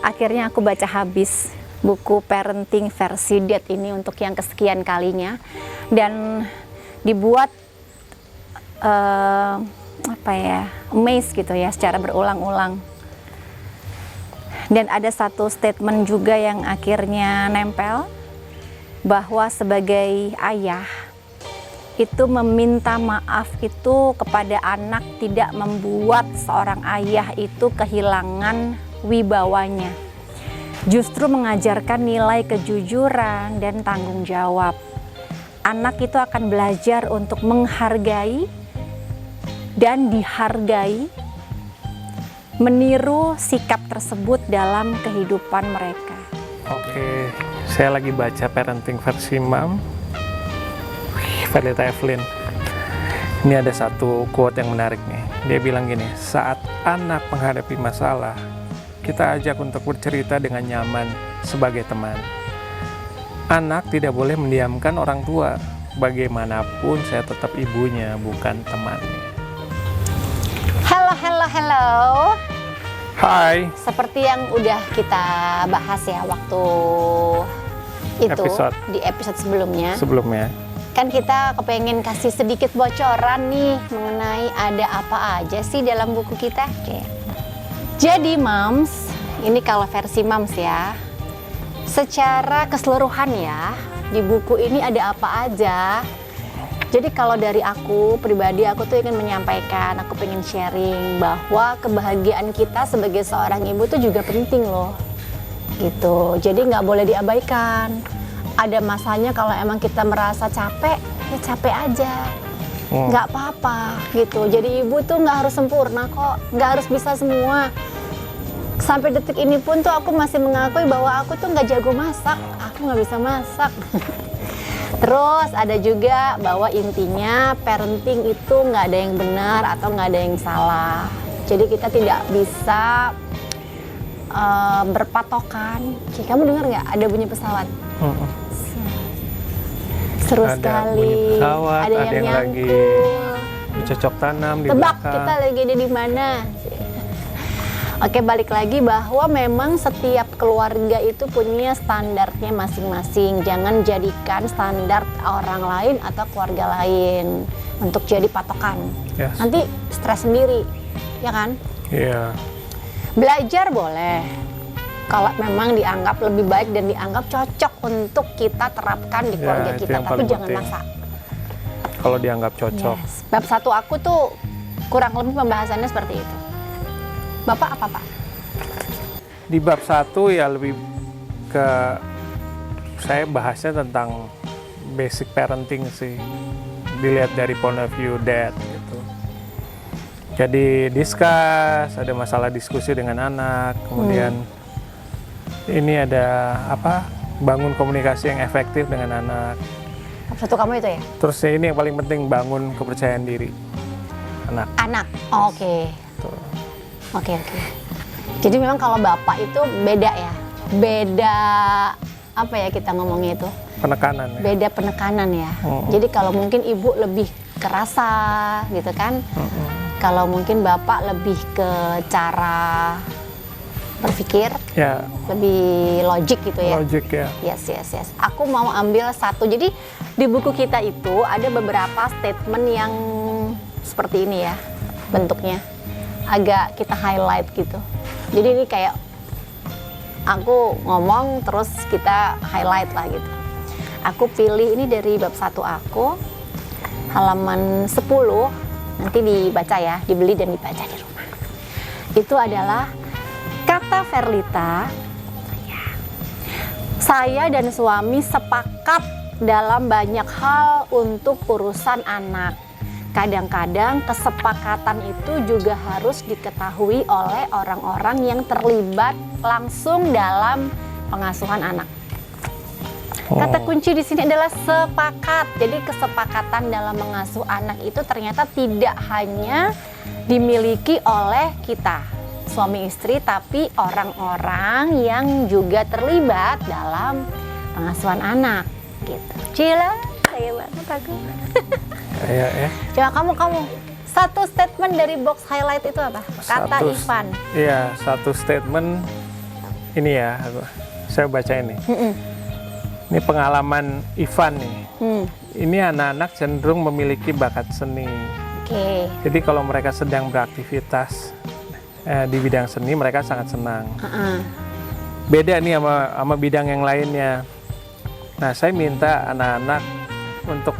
Akhirnya aku baca habis buku parenting versi Dad ini untuk yang kesekian kalinya, dan dibuat amazed gitu ya, secara berulang-ulang. Dan ada satu statement juga yang akhirnya nempel, bahwa sebagai ayah itu meminta maaf itu kepada anak tidak membuat seorang ayah itu kehilangan wibawanya. Justru mengajarkan nilai kejujuran dan tanggung jawab. Anak itu akan belajar untuk menghargai dan dihargai, meniru sikap tersebut dalam kehidupan mereka. Oke, saya lagi baca parenting versi Mom, Valita Evelyn. Ini ada satu quote yang menarik nih. Dia bilang gini, saat anak menghadapi masalah, kita ajak untuk bercerita dengan nyaman sebagai teman. Anak tidak boleh mendiamkan orang tua. Bagaimanapun saya tetap ibunya, bukan temannya. Hello. Hai. Seperti yang udah kita bahas ya waktu itu di episode sebelumnya. Kan kita kepengen kasih sedikit bocoran nih mengenai ada apa aja sih dalam buku kita. Jadi Moms, ini kalau versi Moms ya, secara keseluruhan ya, di buku ini ada apa aja. Jadi kalau dari aku pribadi, aku tuh ingin menyampaikan, aku pengen sharing bahwa kebahagiaan kita sebagai seorang ibu tuh juga penting loh, gitu. Jadi nggak boleh diabaikan. Ada masanya kalau emang kita merasa capek, ya capek aja, nggak apa-apa, gitu. Jadi ibu tuh nggak harus sempurna kok, nggak harus bisa semua. Sampai detik ini pun tuh aku masih mengakui bahwa aku tuh nggak jago masak, aku nggak bisa masak. Terus ada juga bahwa intinya parenting itu nggak ada yang benar atau nggak ada yang salah. Jadi kita tidak bisa berpatokan. Kamu dengar nggak ada bunyi pesawat? Seru ada sekali. Bunyi pesawat, ada yang lagi bercocok tanam di Tebak belakang. kita lagi ada di mana? Oke, balik lagi bahwa memang setiap keluarga itu punya standarnya masing-masing. Jangan jadikan standar orang lain atau keluarga lain untuk jadi patokan. Yes. Nanti stres sendiri, ya kan? Iya. Belajar boleh, kalau memang dianggap lebih baik dan dianggap cocok untuk kita terapkan di keluarga itu kita, yang tapi paling jangan penting. maksa. Kalau dianggap cocok. Yes. Bab 1 aku tuh kurang lebih pembahasannya seperti itu. Bapak apa Pak? Di bab 1 ya lebih ke saya bahasnya tentang basic parenting sih, dilihat dari point of view dad gitu. Jadi discuss, ada masalah diskusi dengan anak, kemudian ini ada bangun komunikasi yang efektif dengan anak. Bab 1 kamu itu ya? Terus ini yang paling penting, bangun kepercayaan diri anak. Oke. Oke. Jadi memang kalau bapak itu beda ya, beda apa ya kita ngomongnya itu? Penekanan ya. Beda penekanan ya. Jadi kalau mungkin ibu lebih kerasa gitu kan, kalau mungkin bapak lebih ke cara berpikir, ya, lebih logik gitu ya. Logik ya. Yes. Aku mau ambil satu. Jadi di buku kita itu ada beberapa statement yang seperti ini ya bentuknya. Agak kita highlight gitu. Jadi ini kayak aku ngomong terus kita highlight lah gitu. Aku pilih ini dari bab 1 aku, halaman 10, nanti dibaca ya, dibeli dan dibaca di rumah. Itu adalah kata Verlita, saya dan suami sepakat dalam banyak hal untuk urusan anak. Kadang-kadang kesepakatan itu juga harus diketahui oleh orang-orang yang terlibat langsung dalam pengasuhan anak. Kata kunci di sini adalah sepakat. Jadi kesepakatan dalam mengasuh anak itu ternyata tidak hanya dimiliki oleh kita, suami istri, tapi orang-orang yang juga terlibat dalam pengasuhan anak. Gitu. Cila, saya banget aku. Ya. Coba kamu Satu statement dari box highlight itu apa? Kata Ivan. Iya, satu statement ini ya, saya baca ini. Ini pengalaman Ivan nih. Ini anak-anak cenderung memiliki bakat seni. Jadi kalau mereka sedang beraktivitas di bidang seni, mereka sangat senang. Beda nih sama bidang yang lainnya. Nah, saya minta anak-anak untuk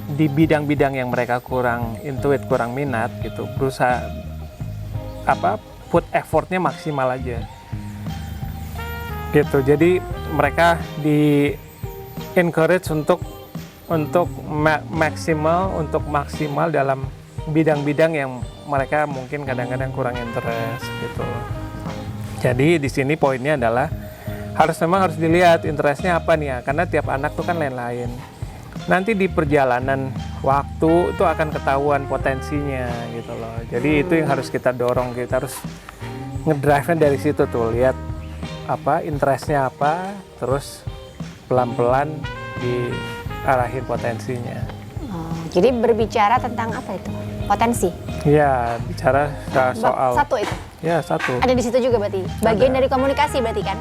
di bidang-bidang yang mereka kurang intuit, kurang minat gitu, berusaha put effortnya maksimal aja gitu. Jadi mereka di encourage untuk maksimal dalam bidang-bidang yang mereka mungkin kadang-kadang kurang interest gitu. Jadi di sini poinnya adalah memang harus dilihat interestnya apa nih ya, karena tiap anak tuh kan lain-lain. Nanti di perjalanan waktu itu akan ketahuan potensinya gitu loh. Jadi itu yang harus kita dorong, kita harus ngedrive-nya dari situ tuh, lihat interestnya apa, terus pelan-pelan diarahin potensinya. Jadi berbicara tentang apa itu? Potensi? Iya, bicara soal satu itu? Ya, satu. Ada di situ juga berarti? Bagian dari komunikasi berarti kan?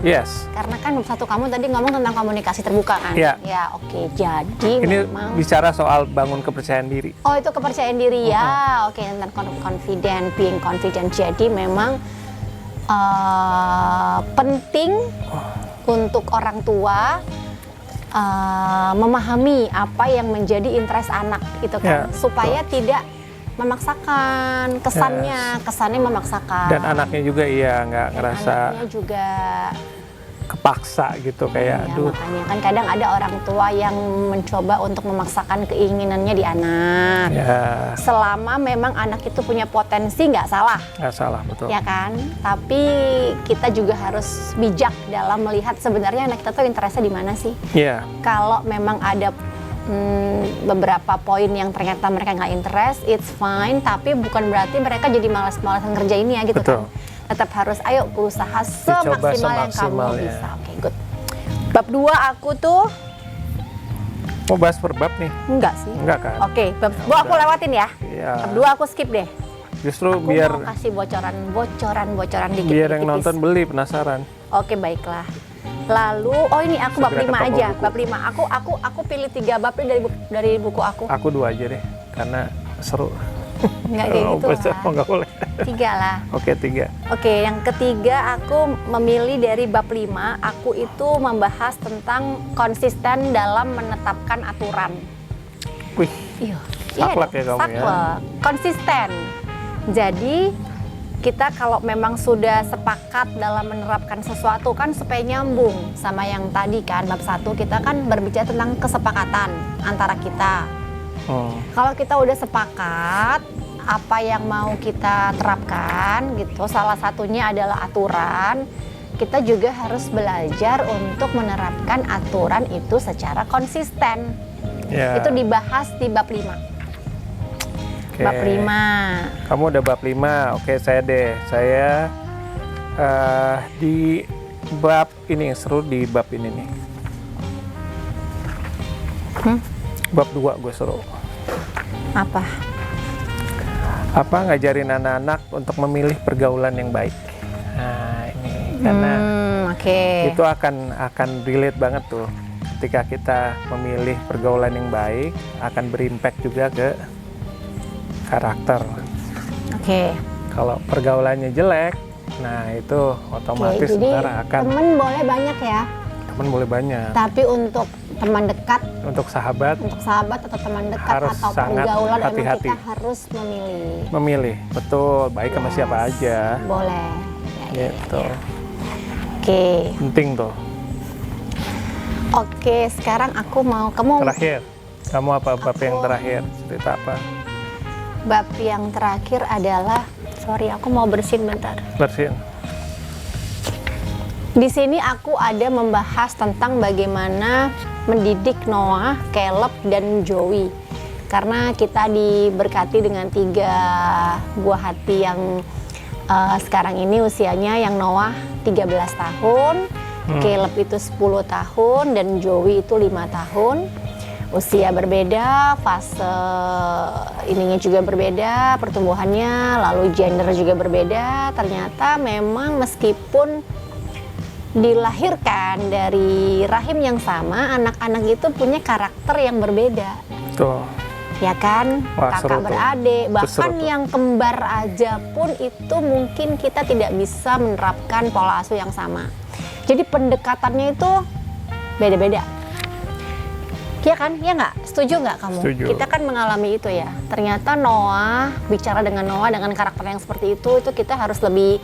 Yes. Karena kan satu kamu tadi ngomong tentang komunikasi terbuka kan? Iya. Ya, oke. Jadi ini memang bicara soal bangun kepercayaan diri. Oh, itu kepercayaan diri ya. Oke, tentang being confident. Jadi memang penting untuk orang tua memahami apa yang menjadi interest anak gitu kan, supaya tidak memaksakan kesannya memaksakan. Dan anaknya juga nggak ngerasa anaknya juga kepaksa gitu, kayak aduh. Makanya kan kadang ada orang tua yang mencoba untuk memaksakan keinginannya di anak. Selama memang anak itu punya potensi, nggak salah, betul ya kan. Tapi kita juga harus bijak dalam melihat sebenarnya anak kita tuh interestnya di mana sih. Kalau memang ada beberapa poin yang ternyata mereka nggak interest, it's fine, tapi bukan berarti mereka jadi malas-malasan ngerjainnya gitu. Betul. Kan. Tetap harus berusaha semaksimal yang kamu bisa. Oke, good. Bab 2 aku tuh mau bahas per bab nih? Enggak sih. Enggak kan? Oke, bab 2 aku lewatin ya. Bab 2 aku skip deh. Justru aku biar mau kasih bocoran dikit. Biar yang nonton beli, penasaran. Oke, baiklah. Lalu, ini aku bab 5 aja. Bab 5. Aku pilih 3 bab dari buku aku. Aku 2 aja deh, karena seru. Enggak kayak gitu lah. Enggak boleh. 3 lah. Oke, 3. Oke, yang ketiga aku memilih dari bab 5. Aku itu membahas tentang konsisten dalam menetapkan aturan. Wih, saklek ya kamu ya. Konsisten. Jadi kita kalau memang sudah sepakat dalam menerapkan sesuatu kan supaya nyambung sama yang tadi kan, bab 1 kita kan berbicara tentang kesepakatan antara kita. Kalau kita udah sepakat apa yang mau kita terapkan gitu, salah satunya adalah aturan, kita juga harus belajar untuk menerapkan aturan itu secara konsisten. Itu dibahas di bab 5. Bab 5. Kamu udah bab 5. Oke, saya di bab ini, seru di bab ini nih. Bab 2 gue seru. Apa ngajarin anak-anak untuk memilih pergaulan yang baik. Nah, ini karena itu akan relate banget tuh. Ketika kita memilih pergaulan yang baik, akan berimpact juga ke karakter. Kalau pergaulannya jelek, nah itu otomatis akan. Temen boleh banyak ya. Temen boleh banyak. Tapi untuk teman dekat, untuk sahabat atau teman dekat atau pergaulan, emang kita harus memilih. Betul, baik sama siapa aja. Boleh. Gitu. Oke. Penting tuh. Oke, sekarang aku mau terakhir. Kamu apa bab yang terakhir? Cerita apa? Bab yang terakhir adalah, aku mau bersihin bentar. Bersihin. Di sini aku ada membahas tentang bagaimana mendidik Noah, Caleb, dan Joey. Karena kita diberkati dengan 3 buah hati yang sekarang ini usianya, yang Noah 13 tahun, Caleb itu 10 tahun, dan Joey itu 5 tahun. usia berbeda, fase ininya juga berbeda, pertumbuhannya, lalu gender juga berbeda. Ternyata memang meskipun dilahirkan dari rahim yang sama, anak-anak itu punya karakter yang berbeda. Tuh. Ya kan? Wah, kakak beradik, bahkan yang kembar aja pun itu mungkin kita tidak bisa menerapkan pola asuh yang sama. Jadi pendekatannya itu beda-beda. Iya kan? Ya nggak? Setuju nggak kamu? Setuju. Kita kan mengalami itu ya. Ternyata Noah, bicara dengan Noah dengan karakter yang seperti itu kita harus lebih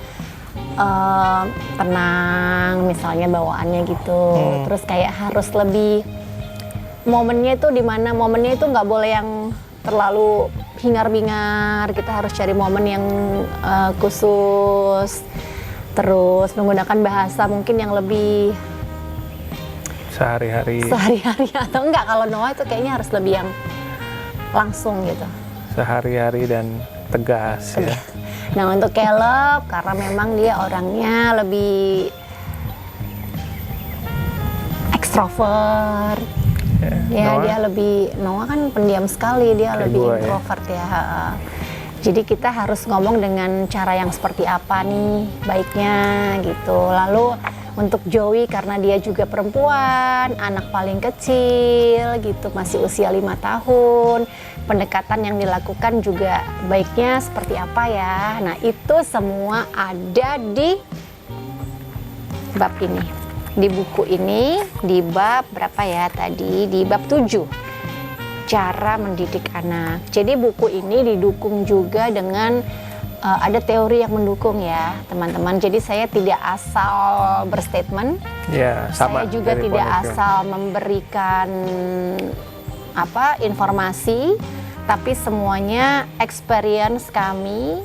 tenang, misalnya bawaannya gitu. Terus kayak harus lebih, momennya itu di mana momennya itu nggak boleh yang terlalu hingar-bingar. Kita harus cari momen yang khusus. Terus menggunakan bahasa mungkin yang lebih sehari-hari atau enggak, kalau Noah itu kayaknya harus lebih yang langsung gitu. Sehari-hari dan tegas. Ya. Nah untuk Caleb karena memang dia orangnya lebih ekstrovert. Ya, dia lebih, Noah kan pendiam sekali, dia lebih introvert ya. Jadi kita harus ngomong dengan cara yang seperti apa nih baiknya gitu. Lalu untuk Joey karena dia juga perempuan, anak paling kecil gitu, masih usia 5 tahun. Pendekatan yang dilakukan juga baiknya seperti apa ya. Nah itu semua ada di bab ini. Di buku ini, di bab berapa ya tadi? Di bab 7, cara mendidik anak. Jadi buku ini didukung juga dengan ada teori yang mendukung ya teman-teman. Jadi saya tidak asal berstatement, ya, sama saya juga tidak asal memberikan informasi, tapi semuanya experience kami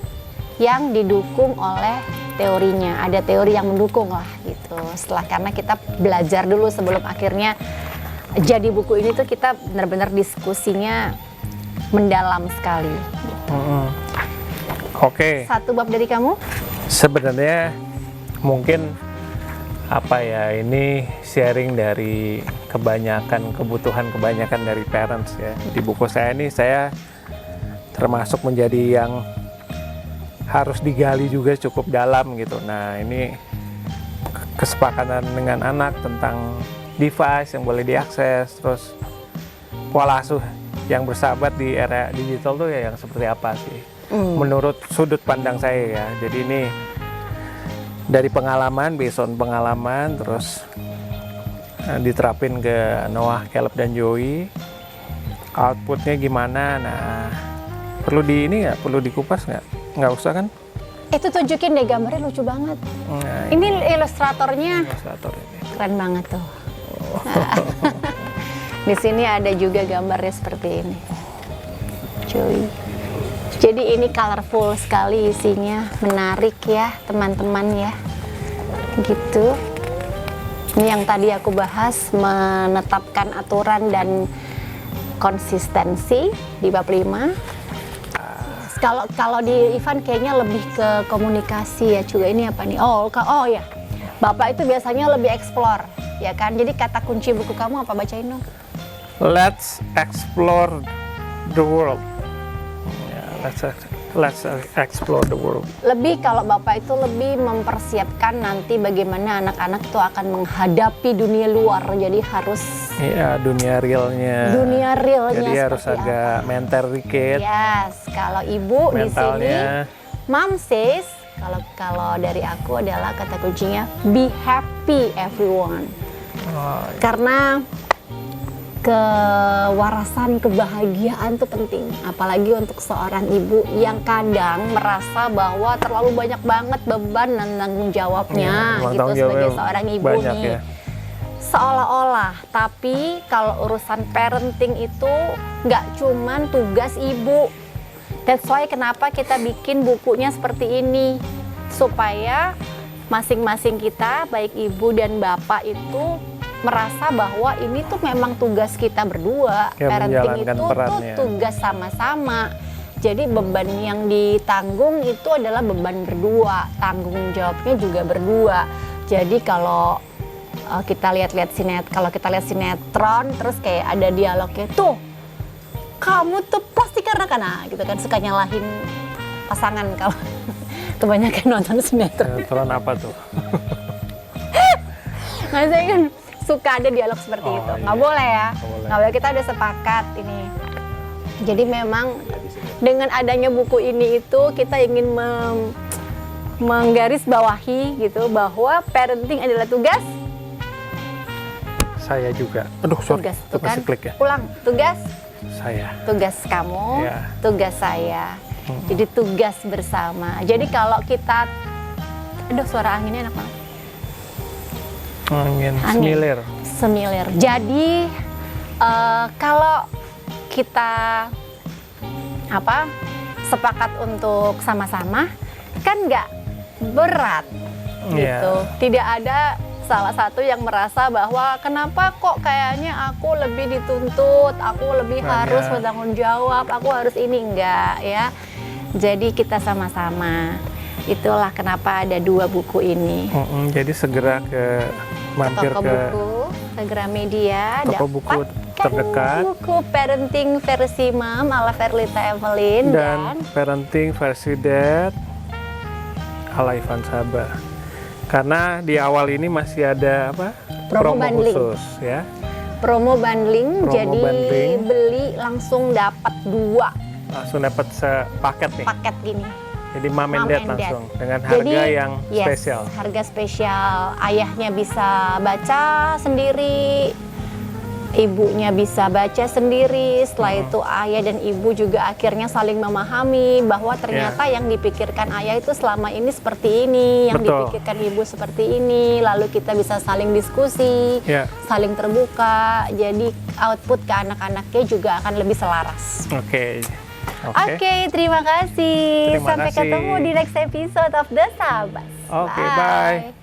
yang didukung oleh teorinya. Ada teori yang mendukung lah gitu. Karena kita belajar dulu sebelum akhirnya jadi buku ini tuh kita benar-benar diskusinya mendalam sekali. Gitu. Oke. Satu bab dari kamu? Sebenarnya mungkin ini sharing dari kebutuhan kebanyakan dari parents ya. Di buku saya ini saya termasuk menjadi yang harus digali juga cukup dalam gitu. Nah ini kesepakatan dengan anak tentang device yang boleh diakses, terus pola asuh yang bersahabat di era digital tuh ya yang seperti apa sih? Menurut sudut pandang saya ya. Jadi ini dari pengalaman, based on pengalaman, terus diterapin ke Noah, Caleb dan Joey. Outputnya gimana? Nah perlu perlu dikupas nggak? Nggak usah kan? Itu tunjukin deh, gambarnya lucu banget. Nah, ini ilustratornya keren banget tuh. Di sini ada juga gambarnya seperti ini. Joey. Jadi ini colorful sekali isinya, menarik ya teman-teman ya. Gitu. Ini yang tadi aku bahas, menetapkan aturan dan konsistensi di bab 5. Kalau di Ivan kayaknya lebih ke komunikasi ya juga. Ini apa nih? Oh ya, Bapak itu biasanya lebih explore, ya kan? Jadi kata kunci buku kamu apa, bacain dong. Let's explore the world. Let's explore the world. Lebih kalau Bapak itu lebih mempersiapkan nanti bagaimana anak-anak itu akan menghadapi dunia luar. Jadi harus dunia realnya. Jadi harus agak mental dikit. Yes, kalau ibu mentalnya. Di sini, mom says, kalau dari aku adalah kata kuncinya be happy everyone. Karena kewarasan, kebahagiaan tuh penting, apalagi untuk seorang ibu yang kadang merasa bahwa terlalu banyak banget beban dan tanggung jawabnya gitu sebagai seorang ibu nih. Ya. Seolah-olah, tapi kalau urusan parenting itu nggak cuman tugas ibu. That's why kenapa kita bikin bukunya seperti ini, supaya masing-masing kita, baik ibu dan bapak itu merasa bahwa ini tuh memang tugas kita berdua. Ya, parenting itu tuh tugas sama-sama. Jadi beban yang ditanggung itu adalah beban berdua, tanggung jawabnya juga berdua. Jadi kalau kita lihat-lihat kalau kita lihat sinetron terus kayak ada dialognya tuh, kamu tuh pasti karena gitu kan, suka nyalahin pasangan kalau kebanyakan nonton sinetron. Sinetron apa tuh? Nah, saya kan suka ada dialog seperti itu. Nggak boleh ya, nggak boleh. Kita udah sepakat ini. Jadi memang dengan adanya buku ini itu kita ingin menggarisbawahi gitu bahwa parenting adalah tugas. Saya juga. Aduh, sorry. Tugas, tuh kan? Klik ya. Ulang, tugas. Saya. Tugas kamu, ya. Tugas saya. Jadi tugas bersama. Jadi kalau kita, aduh suara anginnya enak banget. Angin. Semilir. Jadi kalau kita sepakat untuk sama-sama, kan nggak berat gitu. Tidak ada salah satu yang merasa bahwa kenapa kok kayaknya aku lebih dituntut, aku lebih harus bertanggung jawab, aku harus ini, enggak ya. Jadi kita sama-sama. Itulah kenapa ada 2 buku ini. Jadi segera mampir toko buku, Gramedia, toko buku terdekat, buku parenting versi Mom ala Verlita Evelyn dan parenting versi Dad ala Ivan Sabar. Karena di awal ini masih ada promo khusus ya. Promo bundling, beli langsung dapat 2. Langsung dapat sepaket nih. Paket gini. Jadi Mom and Dad langsung dengan harga yang spesial. Harga spesial. Ayahnya bisa baca sendiri, ibunya bisa baca sendiri. Setelah itu ayah dan ibu juga akhirnya saling memahami bahwa ternyata yang dipikirkan ayah itu selama ini seperti ini, yang dipikirkan ibu seperti ini. Lalu kita bisa saling diskusi, saling terbuka. Jadi output ke anak-anaknya juga akan lebih selaras. Oke, terima kasih. Sampai ketemu di next episode of The Sahabas. Bye.